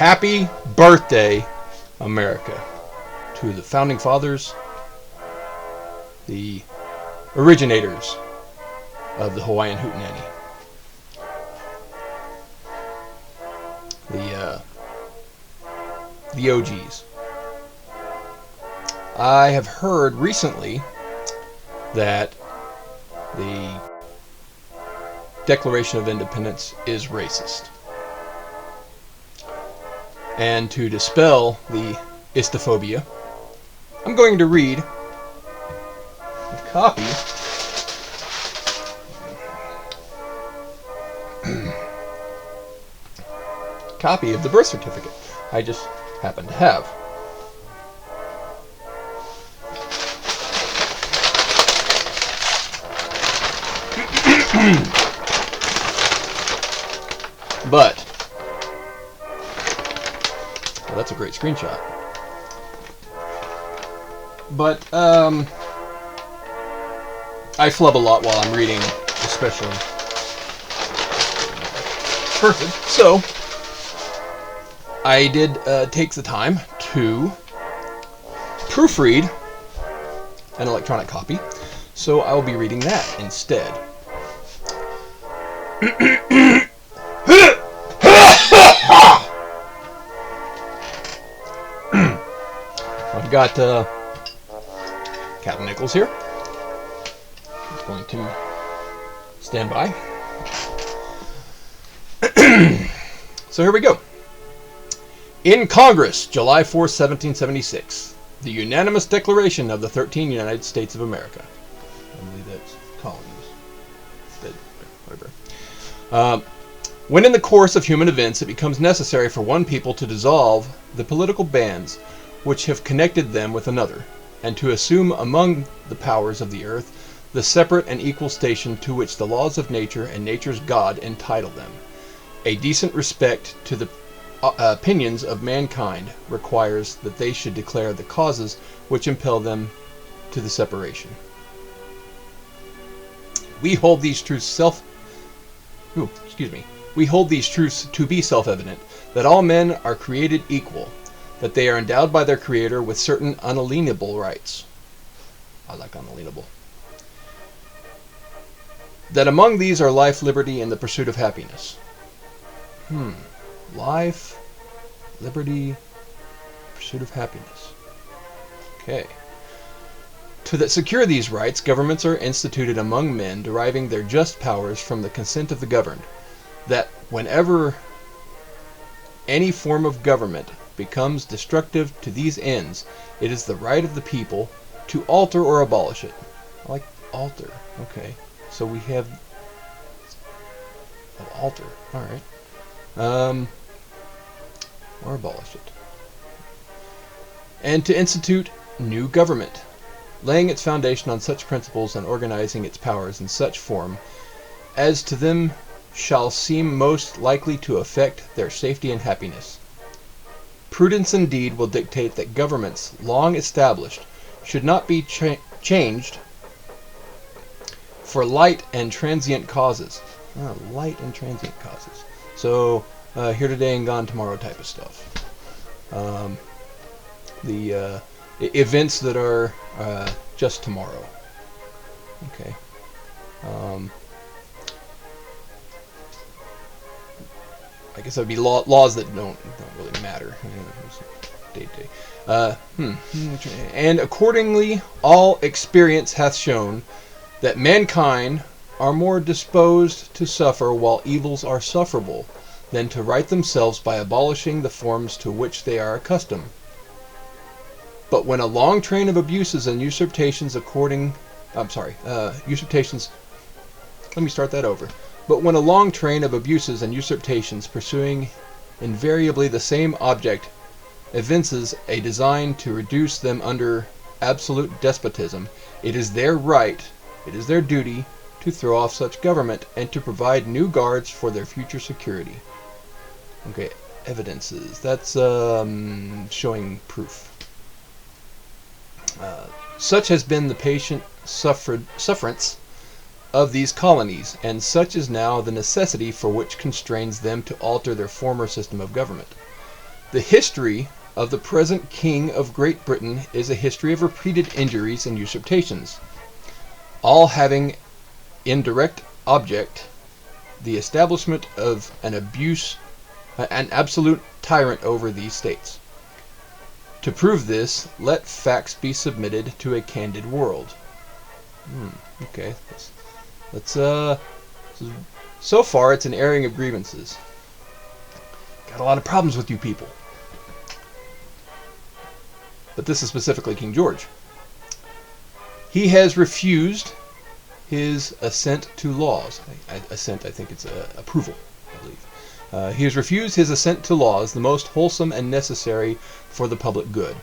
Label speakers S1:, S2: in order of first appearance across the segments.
S1: Happy birthday, America, to the founding fathers, the originators of the Hawaiian Hootenanny. The OGs. I have heard recently that the Declaration of Independence is racist. And to dispel the istophobia, I'm going to read a copy of the birth certificate I just happen to have. But well, that's a great screenshot. But I flub a lot while I'm reading, especially perfect. So I did take the time to proofread an electronic copy, so I will be reading that instead. I've got Captain Nichols here. He's going to stand by. So here we go. In Congress, July 4, 1776, the unanimous declaration of the 13 United States of America. I believe that's colonies. Whatever. When in the course of human events it becomes necessary for one people to dissolve the political bands which have connected them with another, and to assume among the powers of the earth the separate and equal station to which the laws of nature and nature's God entitle them, a decent respect to the opinions of mankind requires that they should declare the causes which impel them to the separation. We hold these truths to be self-evident, that all men are created equal, that they are endowed by their Creator with certain unalienable rights. I like unalienable. That among these are life, liberty, and the pursuit of happiness. Life, liberty, pursuit of happiness. Okay. To that secure these rights, governments are instituted among men, deriving their just powers from the consent of the governed. That whenever any form of government becomes destructive to these ends, it is the right of the people to alter or abolish it. I like alter. Okay. So we have alter. All right. Or abolish it. And to institute new government, laying its foundation on such principles and organizing its powers in such form as to them shall seem most likely to affect their safety and happiness. Prudence indeed will dictate that governments long established should not be changed for light and transient causes. Light and transient causes. So, here today and gone tomorrow type of stuff. The events that are just tomorrow. Okay. I guess that would be laws that don't really matter. Day to day. And accordingly, all experience hath shown that mankind are more disposed to suffer while evils are sufferable than to right themselves by abolishing the forms to which they are accustomed. But when a long train of abuses and usurpations But when a long train of abuses and usurpations pursuing invariably the same object evinces a design to reduce them under absolute despotism, it is their right, it is their duty, to throw off such government and to provide new guards for their future security. Okay, evidences. That's showing proof. Such has been the patient sufferance of these colonies, and such is now the necessity for which constrains them to alter their former system of government. The history of the present King of Great Britain is a history of repeated injuries and usurpations, all having in direct object the establishment of an absolute tyrant over these states. To prove this, let facts be submitted to a candid world. Okay, let's so far it's an airing of grievances. Got a lot of problems with you people. But this is specifically King George. He has refused his assent to laws. Assent, I think it's approval, I believe. He has refused his assent to laws, the most wholesome and necessary for the public good.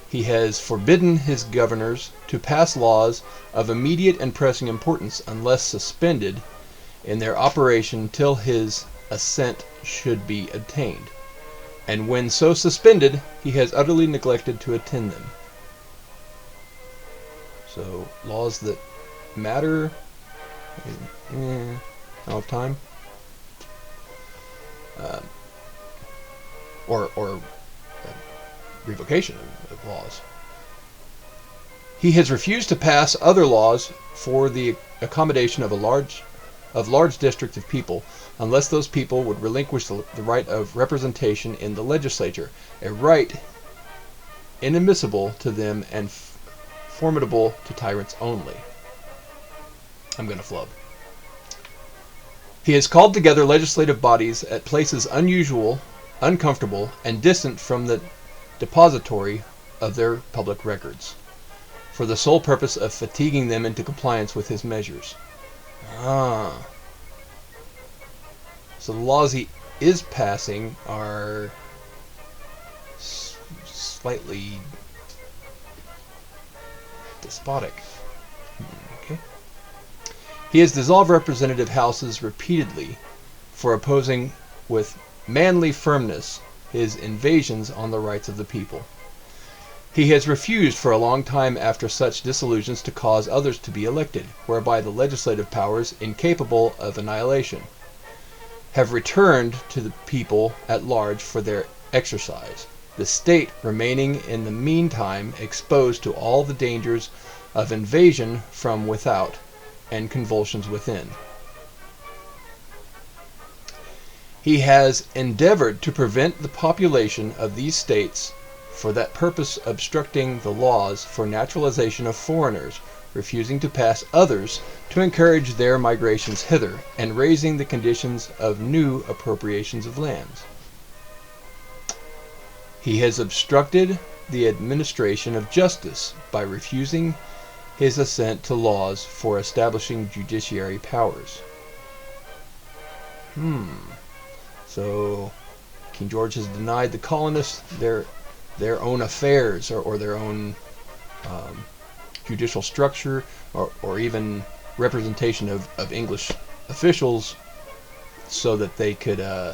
S1: He has forbidden his governors to pass laws of immediate and pressing importance unless suspended in their operation till his assent should be obtained. And when so suspended, he has utterly neglected to attend them. So, laws that matter, I don't have time. Or revocation of laws. He has refused to pass other laws for the accommodation of large districts of people, unless those people would relinquish the right of representation in the legislature, a right inadmissible to them and formidable to tyrants only. I'm going to flub. He has called together legislative bodies at places unusual, uncomfortable, and distant from the depository of their public records, for the sole purpose of fatiguing them into compliance with his measures. So the laws he is passing are slightly despotic. Okay. He has dissolved representative houses repeatedly for opposing with manly firmness his invasions on the rights of the people. He has refused for a long time after such dissolutions to cause others to be elected, whereby the legislative powers, incapable of annihilation, have returned to the people at large for their exercise, the state remaining in the meantime exposed to all the dangers of invasion from without and convulsions within. He has endeavored to prevent the population of these states for that purpose, obstructing the laws for naturalization of foreigners, refusing to pass others to encourage their migrations hither, and raising the conditions of new appropriations of lands. He has obstructed the administration of justice by refusing his assent to laws for establishing judiciary powers. So King George has denied the colonists their own affairs or their own judicial structure or even representation of English officials so that they could go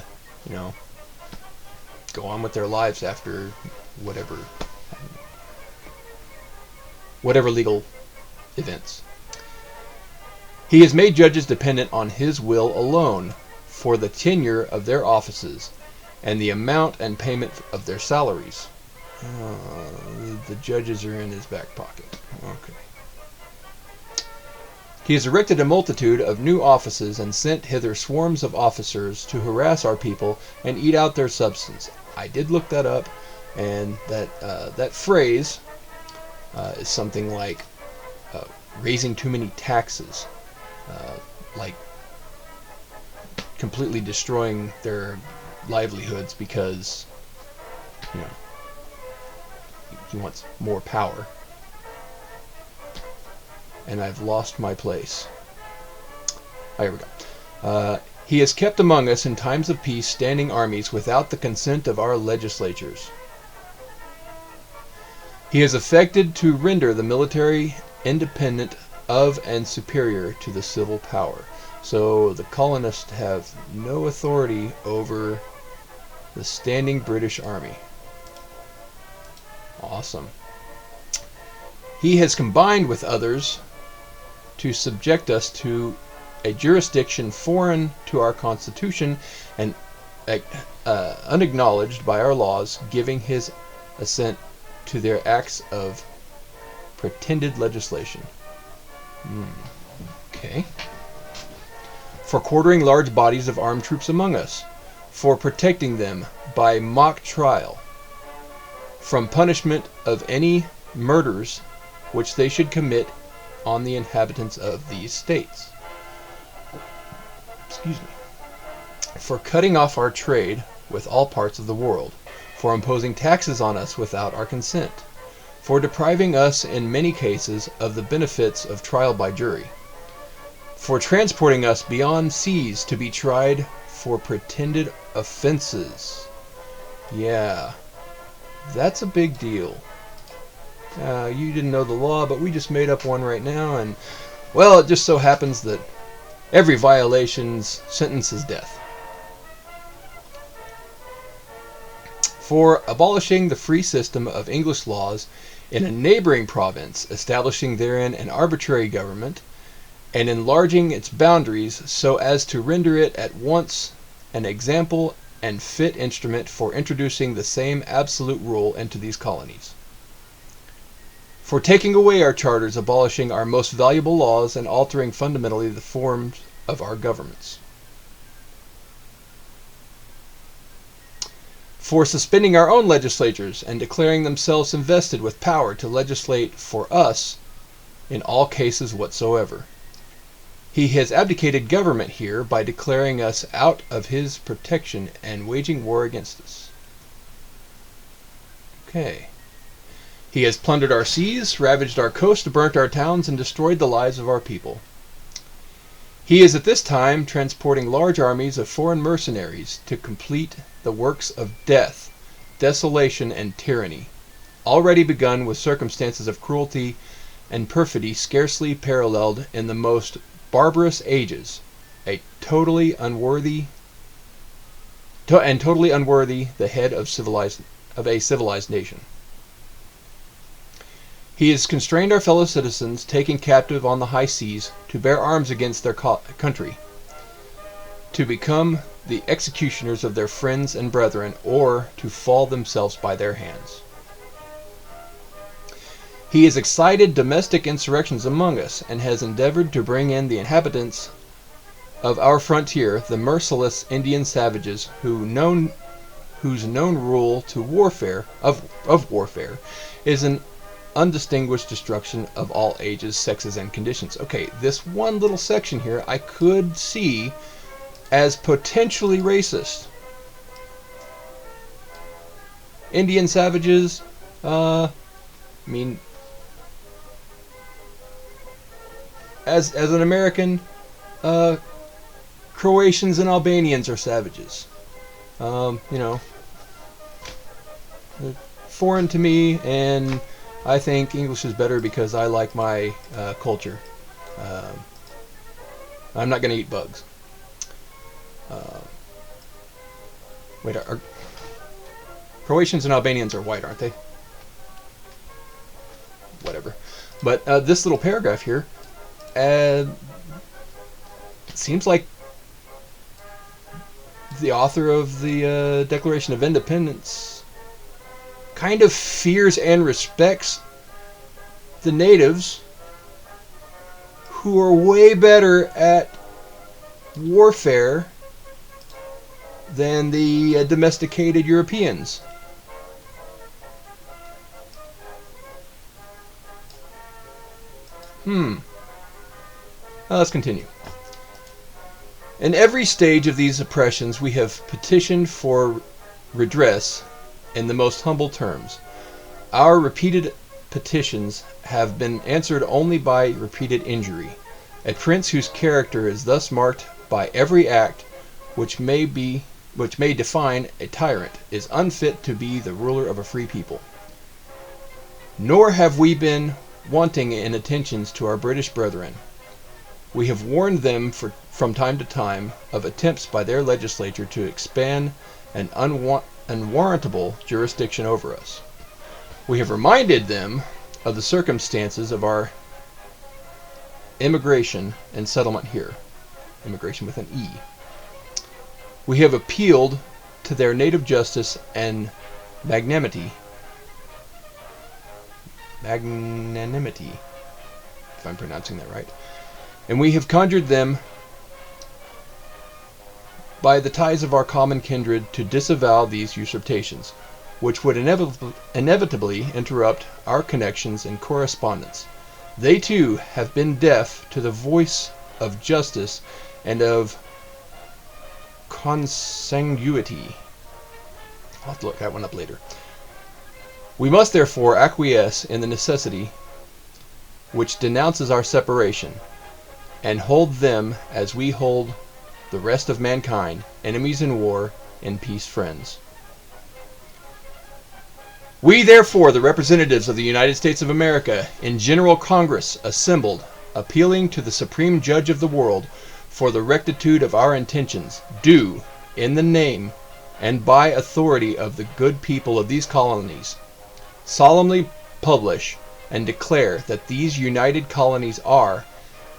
S1: on with their lives after whatever legal events. He has made judges dependent on his will alone for the tenure of their offices and the amount and payment of their salaries. The judges are in his back pocket. Okay. He has erected a multitude of new offices and sent hither swarms of officers to harass our people and eat out their substance. I did look that up, and that phrase is something like raising too many taxes, like completely destroying their livelihoods because he wants more power. And I've lost my place. Oh, here we go. He has kept among us in times of peace standing armies without the consent of our legislatures. He has affected to render the military independent of and superior to the civil power. So the colonists have no authority over the standing British army. Awesome. He has combined with others to subject us to a jurisdiction foreign to our Constitution and unacknowledged by our laws, giving his assent to their acts of pretended legislation. Okay. For quartering large bodies of armed troops among us, for protecting them by mock trial from punishment of any murders which they should commit on the inhabitants of these states. Excuse me. For cutting off our trade with all parts of the world, for imposing taxes on us without our consent, for depriving us in many cases of the benefits of trial by jury, for transporting us beyond seas to be tried for pretended offenses. Yeah, that's a big deal. You didn't know the law, but we just made up one right now, and, well, it just so happens that every violation's sentence is death. For abolishing the free system of English laws in a neighboring province, establishing therein an arbitrary government, and enlarging its boundaries so as to render it at once an example and fit instrument for introducing the same absolute rule into these colonies. For taking away our charters, abolishing our most valuable laws, and altering fundamentally the forms of our governments. For suspending our own legislatures and declaring themselves invested with power to legislate for us in all cases whatsoever. He has abdicated government here by declaring us out of his protection and waging war against us. Okay. He has plundered our seas, ravaged our coast, burnt our towns, and destroyed the lives of our people. He is at this time transporting large armies of foreign mercenaries to complete the works of death, desolation, and tyranny, already begun with circumstances of cruelty and perfidy scarcely paralleled in the most barbarous ages, totally unworthy the head of a civilized nation. He has constrained our fellow citizens, taken captive on the high seas, to bear arms against their country, to become the executioners of their friends and brethren, or to fall themselves by their hands. He has excited domestic insurrections among us, and has endeavored to bring in the inhabitants of our frontier, the merciless Indian savages, whose known rule to warfare is an undistinguished destruction of all ages, sexes, and conditions. Okay, this one little section here I could see as potentially racist. Indian savages, I mean, as an American, Croatians and Albanians are savages. You know, foreign to me, and I think English is better because I like my culture. I'm not going to eat bugs. Wait, Croatians and Albanians are white, aren't they? Whatever. But this little paragraph here, it seems like the author of the Declaration of Independence kind of fears and respects the natives, who are way better at warfare than the domesticated Europeans. Let's continue. In every stage of these oppressions, we have petitioned for redress in the most humble terms. Our repeated petitions have been answered only by repeated injury. A prince whose character is thus marked by every act which may define a tyrant is unfit to be the ruler of a free people. Nor have we been wanting in attentions to our British brethren. We have warned them from time to time of attempts by their legislature to expand an unwarrantable jurisdiction over us. We have reminded them of the circumstances of our immigration and settlement here. Immigration with an E. We have appealed to their native justice and magnanimity, if I'm pronouncing that right. And we have conjured them by the ties of our common kindred to disavow these usurpations, which would inevitably interrupt our connections and correspondence. They too have been deaf to the voice of justice and of consanguinity. I'll have to look that one up later. We must therefore acquiesce in the necessity which denounces our separation, and hold them as we hold the rest of mankind, enemies in war, in peace friends. We, therefore, the representatives of the United States of America, in General Congress assembled, appealing to the Supreme Judge of the world for the rectitude of our intentions, do, in the name and by authority of the good people of these colonies, solemnly publish and declare that these united colonies are,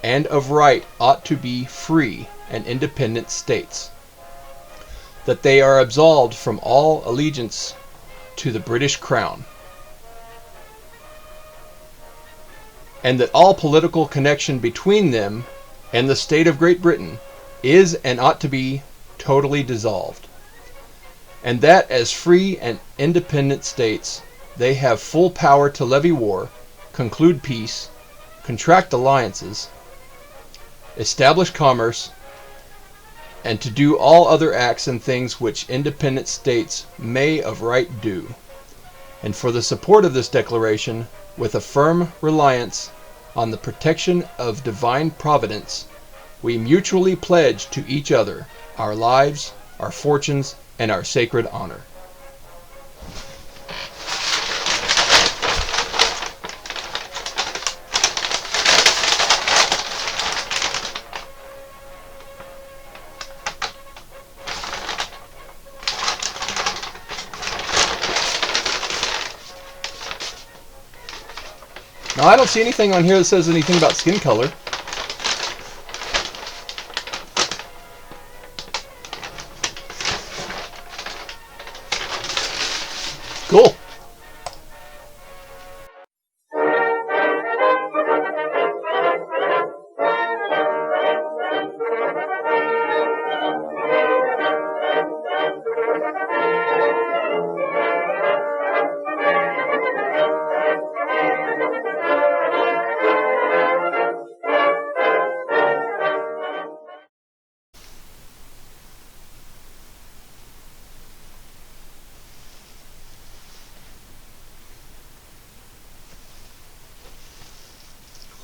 S1: and of right ought to be, free and independent states, that they are absolved from all allegiance to the British Crown, and that all political connection between them and the state of Great Britain is and ought to be totally dissolved, and that as free and independent states they have full power to levy war, conclude peace, contract alliances, establish commerce, and to do all other acts and things which independent states may of right do. And for the support of this declaration, with a firm reliance on the protection of divine providence, we mutually pledge to each other our lives, our fortunes, and our sacred honor. Now, I don't see anything on here that says anything about skin color. Cool.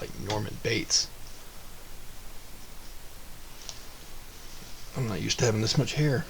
S1: Like Norman Bates. I'm not used to having this much hair.